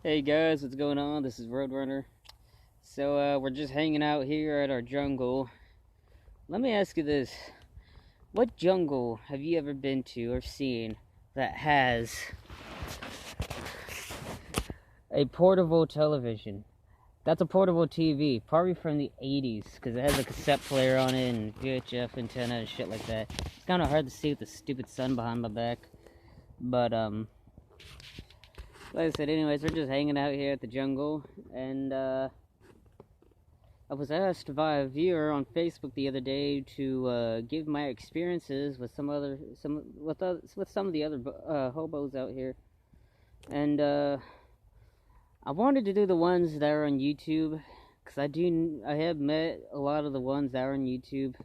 Hey guys, what's going on? This is Roadrunner. So, we're just hanging out here at our jungle. Let me ask you this. What jungle have you ever been to or seen that has a portable television? That's a portable TV, probably from the 80s, because it has a cassette player on it and VHF antenna and shit like that. It's kind of hard to see with the stupid sun behind my back. But, like I said, anyways, we're just hanging out here at the jungle, and, I was asked by a viewer on Facebook the other day to give my experiences with some of the other hobos out here, and I wanted to do the ones that are on YouTube, because I have met a lot of the ones that are on YouTube.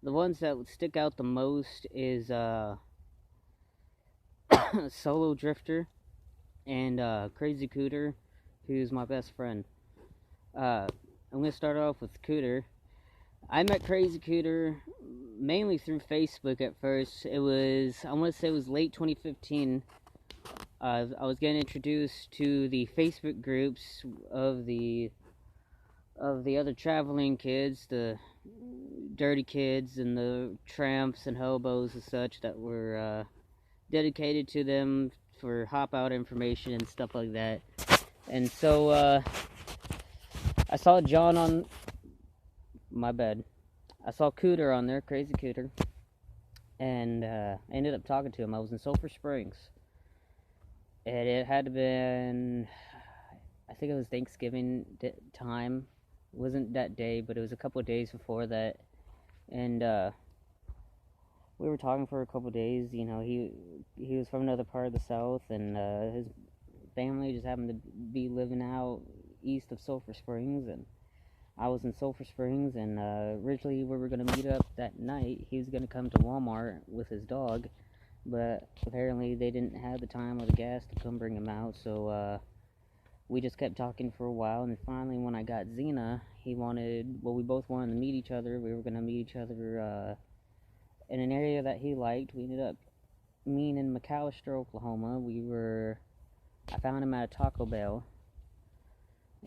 The ones that would stick out the most is Solo Drifter and Crazy Cooter, who's my best friend. I'm gonna start off with Cooter. I met Crazy Cooter mainly through Facebook at first. I want to say it was late 2015. I was getting introduced to the Facebook groups of the other traveling kids, the dirty kids and the tramps and hobos and such that were dedicated to them for hop out information and stuff like that. And so I saw John on my bed. I saw Cooter on there, Crazy Cooter, and I ended up talking to him. I was in Sulphur Springs, and it had been, I think it was Thanksgiving time. It wasn't that day, but it was a couple of days before that, and we were talking for a couple of days. You know, he was from another part of the South, and his family just happened to be living out east of Sulphur Springs, and I was in Sulphur Springs, and originally we were going to meet up that night. He was going to come to Walmart with his dog, but apparently they didn't have the time or the gas to come bring him out, so we just kept talking for a while, and finally when I got Xena, we both wanted to meet each other. We were going to meet each other in an area that he liked. We ended up meeting in McAllister, Oklahoma. I found him at a Taco Bell,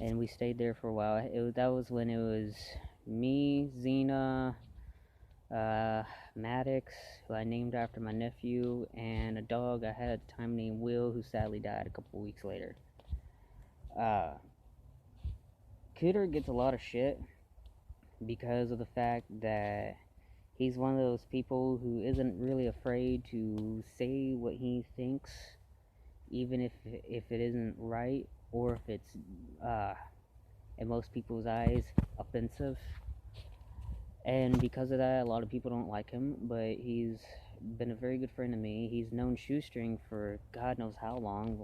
and we stayed there for a while. That was when it was me, Xena, Maddox, who I named after my nephew, and a dog I had at the time named Will, who sadly died a couple weeks later. Cooter gets a lot of shit because of the fact that he's one of those people who isn't really afraid to say what he thinks, even if it isn't right, or if it's in most people's eyes offensive. And because of that, a lot of people don't like him, but he's been a very good friend to me. He's known Shoestring for God knows how long,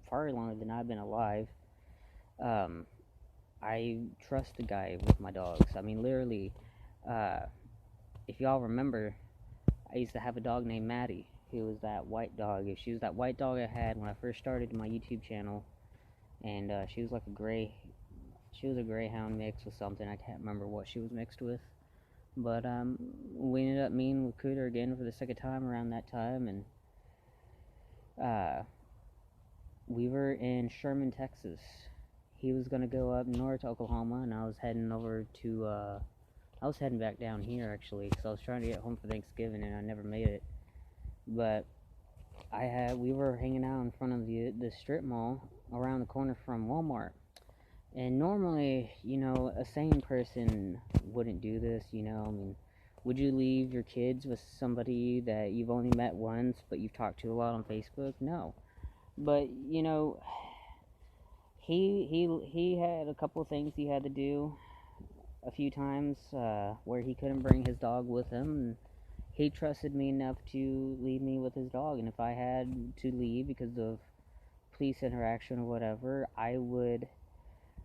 far longer than I've been alive. I trust the guy with my dogs. I mean, literally, if y'all remember, I used to have a dog named Maddie, who was that white dog. She was that white dog I had when I first started my YouTube channel, and she was like she was a greyhound mixed with something. I can't remember what she was mixed with. But we ended up meeting with Cooter again for the second time around that time, and we were in Sherman, Texas. He was gonna go up north to Oklahoma, and I was heading back down here actually, because I was trying to get home for Thanksgiving, and I never made it. But we were hanging out in front of the strip mall around the corner from Walmart. And normally, a sane person wouldn't do this, I mean, would you leave your kids with somebody that you've only met once, but you've talked to a lot on Facebook? No. But, he had a couple of things he had to do a few times where he couldn't bring his dog with him, and he trusted me enough to leave me with his dog, and if I had to leave because of police interaction or whatever, I would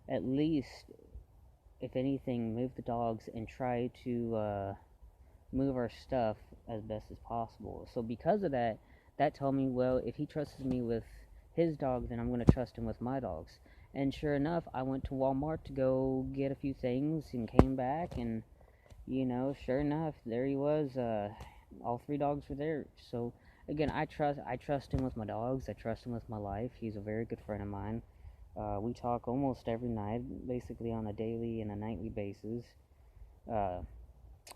at least, if anything, move the dogs and try to move our stuff as best as possible. So because of that, that told me, well, if he trusts me with his dog, then I'm going to trust him with my dogs. And sure enough, I went to Walmart to go get a few things and came back, and sure enough, there he was. All three dogs were there. So again, I trust him with my dogs. I trust him with my life. He's a very good friend of mine. We talk almost every night, basically on a daily and a nightly basis. Uh,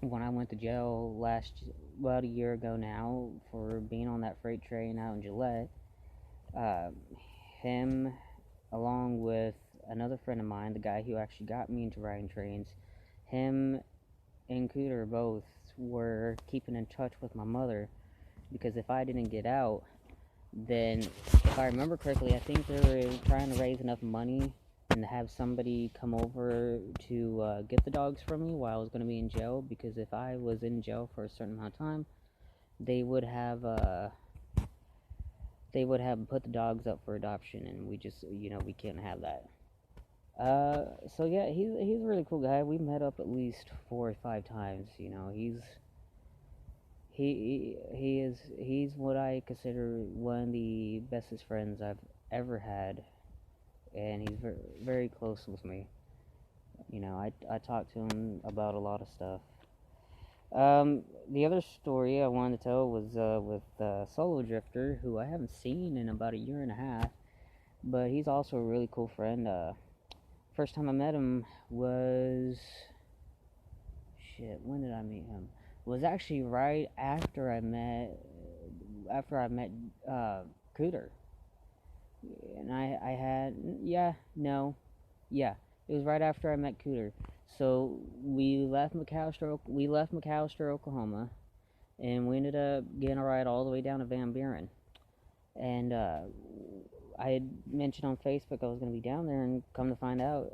when I went to jail about a year ago now, for being on that freight train out in Gillette, uh, him, along with another friend of mine, the guy who actually got me into riding trains, him and Cooter both were keeping in touch with my mother, because if I didn't get out, then, if I remember correctly, I think they were trying to raise enough money and have somebody come over to get the dogs from me while I was going to be in jail, because if I was in jail for a certain amount of time, they would have put the dogs up for adoption, and we just, we can't have that. So yeah, he's a really cool guy. We met up at least 4 or 5 times. He's what I consider one of the bestest friends I've ever had, and he's very, very close with me. I talk to him about a lot of stuff. The other story I wanted to tell was with Solo Drifter, who I haven't seen in about a year and a half, but he's also a really cool friend. First time I met him was, when did I meet him? It was actually right after I met Cooter. And I had, it was right after I met Cooter. So we left McAllister, Oklahoma, and we ended up getting a ride all the way down to Van Buren. And I had mentioned on Facebook I was going to be down there, and come to find out,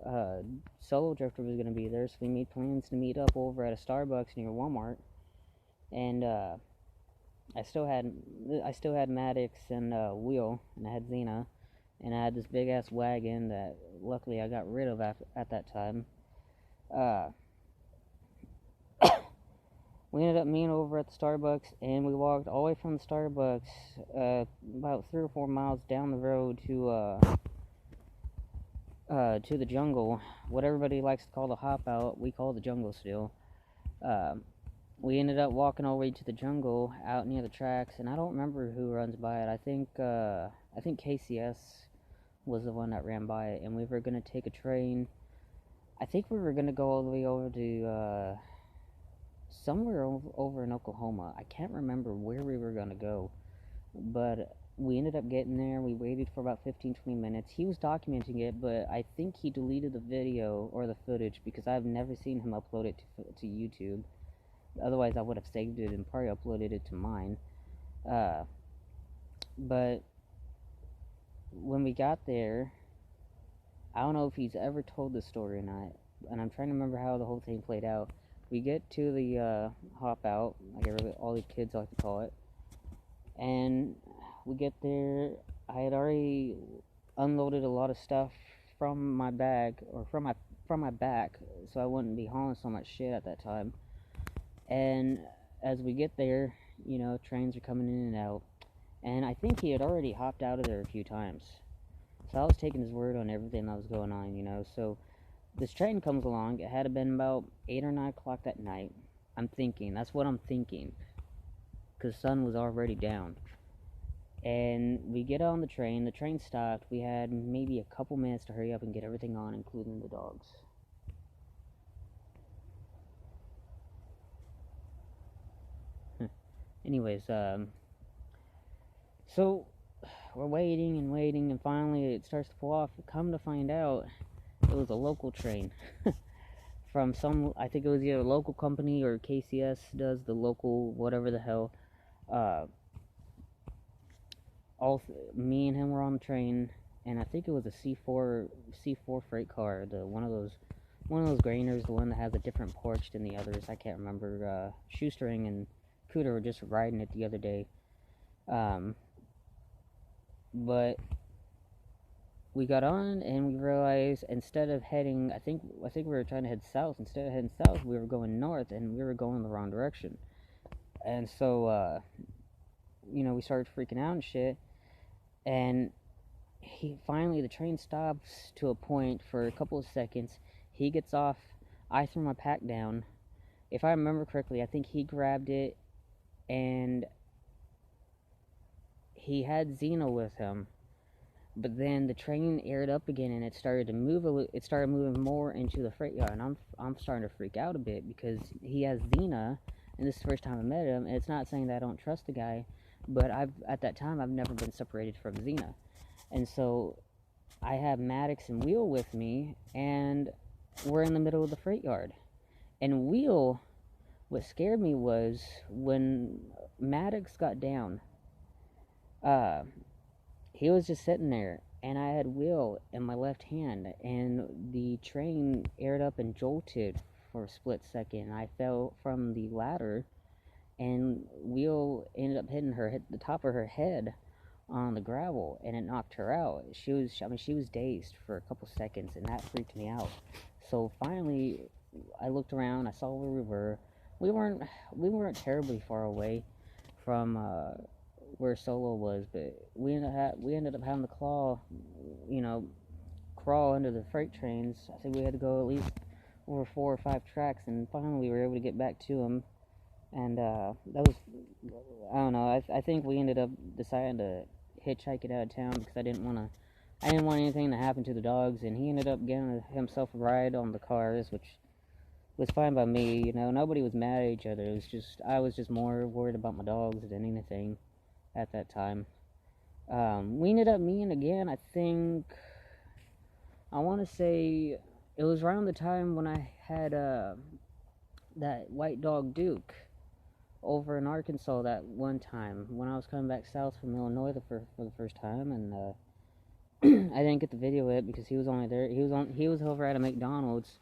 Solo Drifter was going to be there, so we made plans to meet up over at a Starbucks near Walmart. And I still had Maddox and Wheel, and I had Xena, and I had this big ass wagon that luckily I got rid of at that time. We ended up meeting over at the Starbucks, and we walked all the way from the Starbucks about 3 or 4 miles down the road to the jungle. What everybody likes to call the hop out, we call the jungle still. We ended up walking all the way to the jungle out near the tracks, and I don't remember who runs by it. I think KCS was the one that ran by it, and we were going to take a train. I think we were going to go all the way over to somewhere over in Oklahoma. I can't remember where we were going to go, but we ended up getting there. We waited for about 15-20 minutes. He was documenting it, but I think he deleted the video or the footage, because I've never seen him upload it to YouTube. Otherwise, I would have saved it and probably uploaded it to mine. But when we got there, I don't know if he's ever told this story or not, and I'm trying to remember how the whole thing played out. We get to the hop out, like all the kids like to call it, and we get there. I had already unloaded a lot of stuff from my bag, or from my back, so I wouldn't be hauling so much shit at that time. And as we get there, trains are coming in and out, and I think he had already hopped out of there a few times. So I was taking his word on everything that was going on, So this train comes along. It had been about 8 or 9 o'clock that night. That's what I'm thinking, because the sun was already down. And we get on the train stopped. We had maybe a couple minutes to hurry up and get everything on, including the dogs. Anyways, so we're waiting, and finally it starts to pull off. Come to find out, it was a local train from I think it was either a local company or KCS does the local whatever the hell. Me and him were on the train, and I think it was a C4 freight car, one of those grainers, the one that has a different porch than the others. I can't remember. Shoestring and Cooter were just riding it the other day. But we got on, and we realized instead of heading, I think we were trying to head south. Instead of heading south, we were going north, and we were going the wrong direction. And so, we started freaking out and shit. And finally, the train stops to a point for a couple of seconds. He gets off. I threw my pack down. If I remember correctly, I think he grabbed it, and he had Xena with him, but then the train aired up again and it started to move it started moving more into the freight yard, and I'm starting to freak out a bit because he has Xena, and this is the first time I met him, and it's not saying that I don't trust the guy, but at that time I've never been separated from Xena. And so I have Maddox and Wheel with me, and we're in the middle of the freight yard. And Wheel, what scared me was when Maddox got down, he was just sitting there, and I had Wheel in my left hand, and the train aired up and jolted for a split second. I fell from the ladder, and Wheel ended up hit the top of her head on the gravel, and it knocked her out. She was dazed for a couple seconds, and that freaked me out. So finally, I looked around. I saw where we were. We weren't terribly far away from where Solo was, but we ended up having to crawl under the freight trains. I think we had to go at least over 4 or 5 tracks, and finally we were able to get back to him. And that was, I don't know, I think we ended up deciding to hitchhike it out of town because I didn't want anything to happen to the dogs, and he ended up getting himself a ride on the cars, which was fine by me. Nobody was mad at each other. It was just, I was just more worried about my dogs than anything at that time. We ended up meeting again, I want to say it was around the time when I had that white dog Duke over in Arkansas that one time when I was coming back south from Illinois for the first time, and I didn't get the video of it because he was only there. He was over at a McDonald's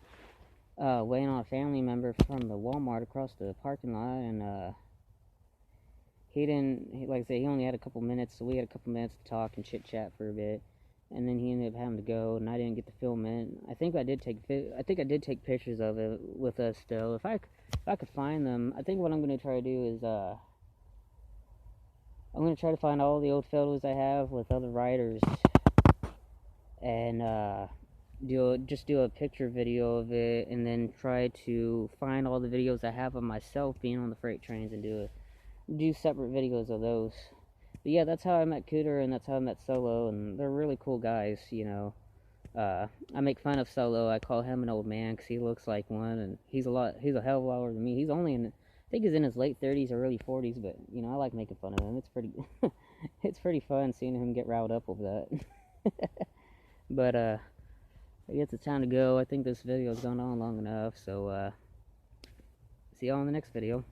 waiting on a family member from the Walmart across the parking lot, and like I said, he only had a couple minutes, so we had a couple minutes to talk and chit chat for a bit, and then he ended up having to go, and I didn't get to film it. I think I did take pictures of it with us still. If I could find them, I think what I'm going to try to do is I'm going to try to find all the old photos I have with other riders, and do a picture video of it, and then try to find all the videos I have of myself being on the freight trains and do separate videos of those. But yeah, that's how I met Cooter, and that's how I met Solo, and they're really cool guys. I make fun of Solo. I call him an old man because he looks like one, and he's a hell of a lot older than me. He's only I think he's in his late 30s or early 40s, but I like making fun of him. It's pretty it's pretty fun seeing him get riled up over that. But I guess it's time to go. I think this video has gone on long enough, so see y'all in the next video.